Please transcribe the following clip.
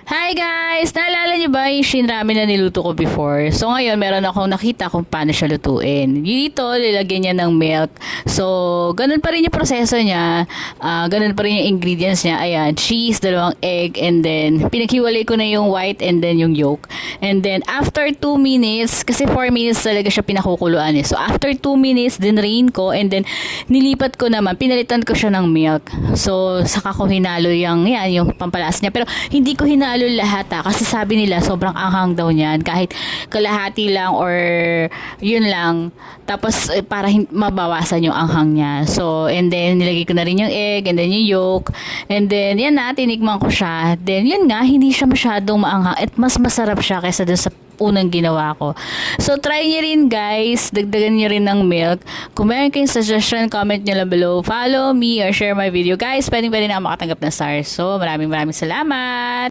Hi guys! Naalala niyo ba yung shin ramen na niluto ko before? So ngayon, meron akong nakita kung paano siya lutuin. Dito, lilagyan niya ng milk. So, ganun pa rin yung proseso niya. Ganun pa rin yung ingredients niya. Ayan, cheese, dalawang egg, and then pinaghiwalay ko na yung white and then yung yolk. And then, after 2 minutes, kasi 4 minutes talaga siya pinakukuluan eh. So, after 2 minutes, dinrain ko, and then nilipat ko naman, pinalitan ko siya ng milk. So, saka ko hinalo yung pampalas niya. Pero, hindi ko hinalo lahat kasi sabi nila sobrang anghang daw niyan kahit kalahati lang or yun lang tapos para mabawasan yung anghang niya. So and then nilagay ko na rin yung egg and then yung yolk and then yan na tinikman ko siya. Then yun nga hindi siya masyadong maanghang at mas masarap siya kaysa dun sa unang ginawa ko. So, try nyo rin guys. Dagdagan nyo rin ng milk. Kung meron kayong suggestion, comment nyo lang below. Follow me or share my video. Guys, pwede na ako makatanggap ng stars. So, maraming salamat.